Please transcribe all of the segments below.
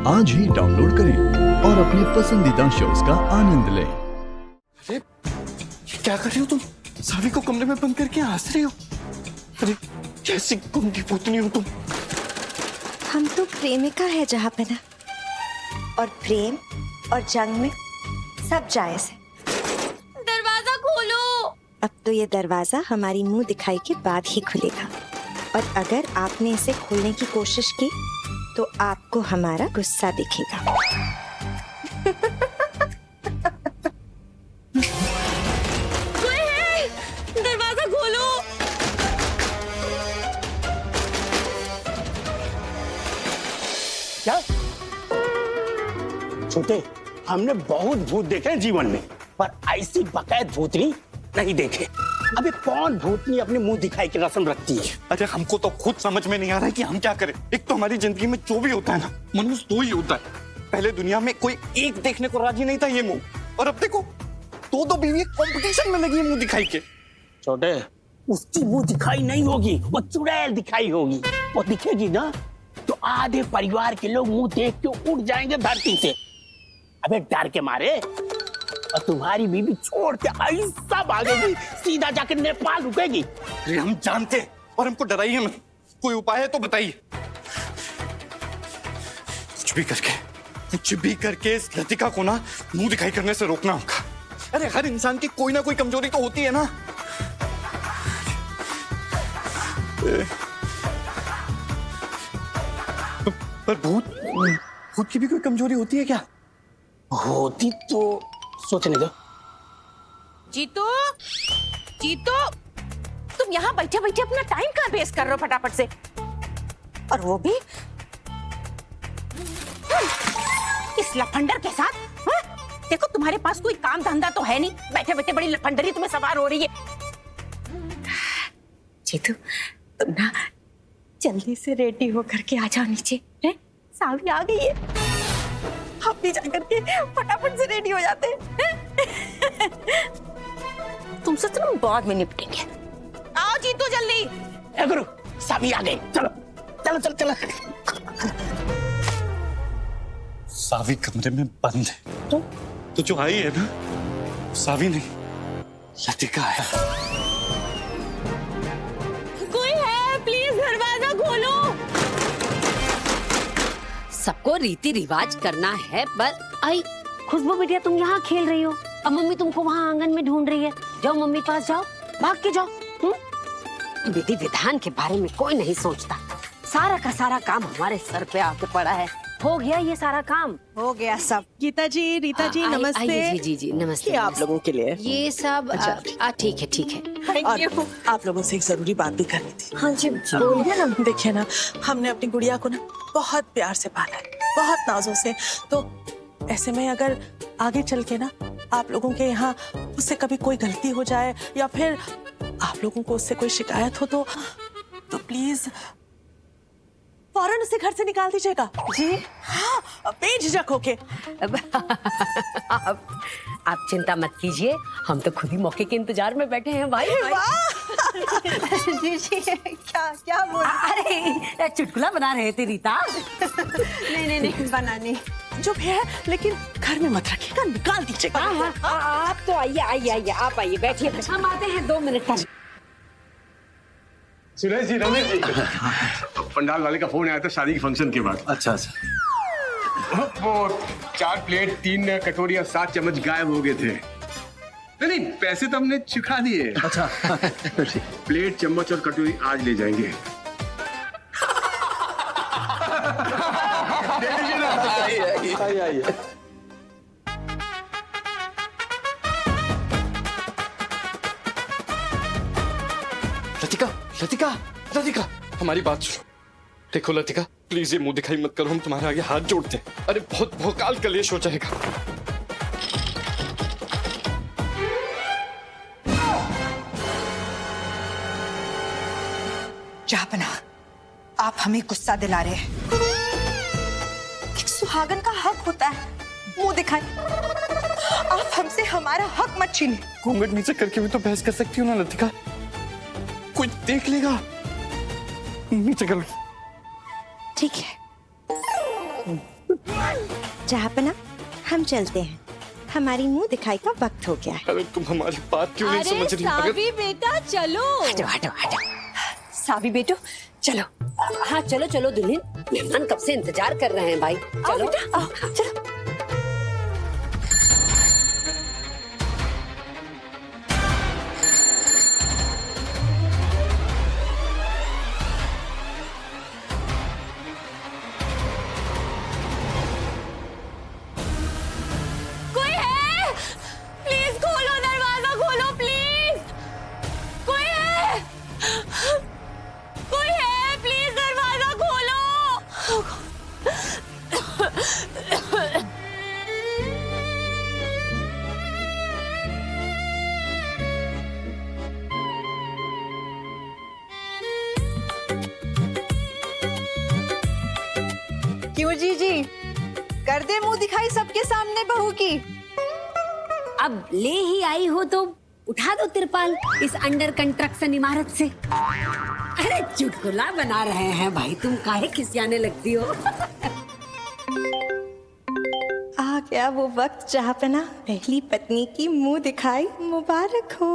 आज ही डाउनलोड करें और अपने पसंदीदा शोज का आनंद लें। अरे क्या कर रही हो तुम? सावी को कमरे में बंद करके हंस रही हो? अरे कैसी गुंगी पोतनी हो तुम? हम तो प्रेमिका है जहाँ पे ना, और प्रेम और जंग में सब जायज है। दरवाजा खोलो। अब तो ये दरवाजा हमारी मुंह दिखाई के बाद ही खुलेगा, और अगर आपने इसे खोलने की कोशिश की तो आपको हमारा गुस्सा दिखेगा। कोई है? दरवाजा खोलो। क्या छोटे, हमने बहुत भूत देखे हैं जीवन में, पर ऐसी बकायद भूतनी नहीं देखे। अबे कौन भूतनी अपने मुंह दिखाई की रस्म रखती है? अरे हमको तो खुद समझ में नहीं आ रहा है कि हम क्या करें। एक तो हमारी जिंदगी में जो भी होता है ना, मनुष्य दो ही होता है। पहले दुनिया में कोई एक देखने को राजी नहीं था ये मुंह, और अब देखो दो बीवी कंपटीशन में लगी है मुंह दिखाई के। छोटे, उसकी मुंह दिखाई नहीं होगी, वो चुड़ैल दिखाई होगी। वो दिखेगी ना तो आधे परिवार के लोग मुंह देख के उड़ जाएंगे धरती से, अबे डर के मारे। और तुम्हारी बीबी छोड़ के ऐसा भागेगी, सीधा जाकर नेपाल रुकेगी। अरे हम जानते और हमको डराइए मत। कोई उपाय है तो बताइए। कुछ भी करके इस लतिका को ना मुंह दिखाई करने से रोकना होगा। अरे हर इंसान की कोई ना कोई कमजोरी तो होती है ना। पर भूत की भी कोई कमजोरी होती है क्या? होती तो सोचने दो। जीतू, जीतू, तुम यहाँ बैठे बैठे अपना टाइम कहाँ वेस्ट कर रहे हो फटाफट से? और वो भी इस लफंडर के साथ? हाँ? देखो तुम्हारे पास कोई काम धंधा तो है नहीं, बैठे बैठे बड़ी लफंडरी तुम्हें सवार हो रही है। जीतू, तुम ना जल्दी से रेडी होकर के आ जाओ नीचे। सावी आ गई है, हम भी जाकर के फटाफट से रेडी हो जाते हैं। तुमसे तो हम बाद में निपटेंगे। आओ जीतू जल्दी। ए गुरु, सावी आ गई, चलो चलो चलो चलो। सावी कमरे में बंद है तो जो आई है ना सावी नहीं, लतिका है। कोई है? प्लीज दरवाजा खोलो। सबको रीति रिवाज करना है, पर आई खुशबू बिटिया तुम यहाँ खेल रही हो, अब मम्मी तुमको वहाँ आंगन में ढूंढ रही है। जाओ मम्मी के पास जाओ, भाग के जाओ। विधि विधान के बारे में कोई नहीं सोचता, सारा का सारा काम हमारे सर पे आके पड़ा है। हो गया ये सारा काम? हो गया सब। गीता जी, रीता जी, नमस्ते। जी जी जी नमस्ते। ये आप लोगों के लिए ये सब ठीक है ठीक है। और आप लोगों से एक जरूरी बात भी करनी थी। हाँ जी बोलिए ना। देखिए ना, हमने अपनी गुड़िया को ना बहुत प्यार से पाला है, बहुत नाजों से। तो ऐसे में अगर आगे चल के ना आप लोगों के यहाँ उससे कभी कोई गलती हो जाए, या फिर आप लोगों को उससे कोई शिकायत हो, तो प्लीज फौरन उसे घर से निकाल दीजिएगा जी। हाँ, बेझिझक होके। आप चिंता मत कीजिए, हम तो खुद ही मौके के इंतजार में बैठे हैं भाई। जी जी, क्या बोल? अरे चुटकुला बना रहे थे रीता। नहीं बनाने जो भी है, लेकिन घर में मत रखिएगा, निकाल दीजिएगा। आप तो आइए आप आइए, बैठिए। हम आते हैं 2 मिनट में। सुरेश जी, रमेश जी, पंडाल वाले का फोन आया था शादी के फंक्शन के बाद। अच्छा अच्छा। वो 4 प्लेट 3 कटोरी और 7 चम्मच गायब हो गए थे। नहीं, पैसे तो हमने चुका दिए। अच्छा। प्लेट, चम्मच और कटोरी आज ले जाएंगे। आइए। लतिका हमारी बात सुनो। देखो लतिका, प्लीज ये मुंह दिखाई मत करो, हम तुम्हारे आगे हाथ जोड़ते हैं। अरे बहुत भोकाल कलेश हो जाएगा। जहापना, आप हमें गुस्सा दिला रहे हैं। एक सुहागन का हक होता है मुंह दिखाए। आप हमसे हमारा हक मत छीनिए। घूंघट नीचे करके भी तो बहस कर सकती हो ना लतिका, कोई देख लेगा। नीचे करो। ठीक है, जहाँपना हम चलते हैं, हमारी मुंह दिखाई का वक्त हो गया है। अरे तुम हमारी बात क्यों नहीं समझ रही? सावी बेटा चलो। हटो हटो हटो, सावी बेटो चलो। हाँ चलो चलो दुल्हन, मेहमान कब से इंतजार कर रहे हैं भाई। आओ चलो बेटा, आओ चलो। कोई है? प्लीज खोलो, दरवाजा खोलो प्लीज। कोई है? कोई है? प्लीज दरवाजा खोलो। क्यों जीजी, कर दे मुंह दिखाई सबके सामने बहू की। अब ले ही आई हो तो उठा दो तिरपाल इस अंडर कंस्ट्रक्शन इमारत से। अरे चुटकुला बना रहे हैं भाई, तुम काहे खिसियाने लगती हो? आ गया वो वक्त जहाँ पे ना पहली पत्नी की मुंह दिखाई मुबारक हो।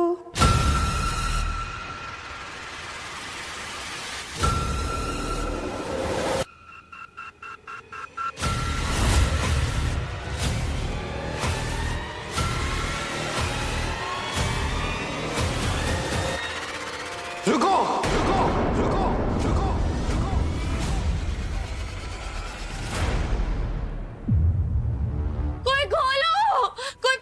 रुको रुको रुको रुको। कोई खोलो, कोई।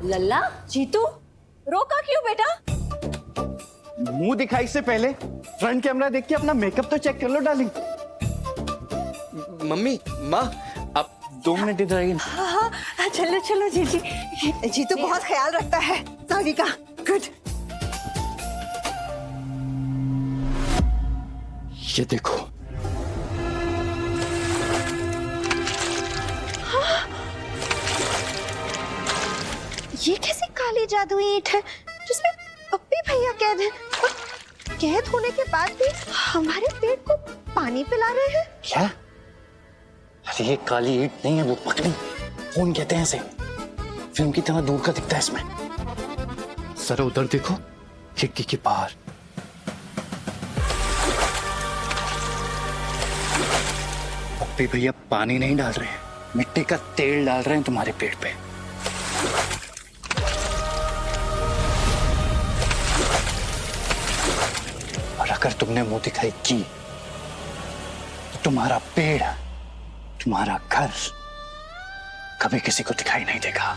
लल्ला, जीतू, रोका क्यों बेटा? मुंह दिखाई से पहले फ्रंट कैमरा देख के अपना मेकअप तो चेक कर लो डार्लिंग। मम्मी, माँ, आप 2 मिनट इधर आइए। हाँ हाँ, चलो चलो जीजी। जीतू बहुत ख्याल रखता है सावी का। गुड। ये देखो। ये कैसी काली जादुई ईंट है जिसमें पप्पी भैया कैद है, और कैद होने के बाद भी हमारे पेट को पानी पिला रहे हैं। क्या? अरे ये काली ईंट नहीं है, वो पकड़ी फोन कहते हैं इसे। फिल्म की तरह दूर का दिखता है इसमें। सर उधर देखो, खिड़की के बाहर। पप्पी भैया पानी नहीं डाल रहे हैं, मिट्टी का तेल डाल रहे हैं तुम्हारे पेट पे। और अगर तुमने मुंह दिखाई की तो तुम्हारा पेड़, तुम्हारा घर कभी किसी को दिखाई नहीं देगा।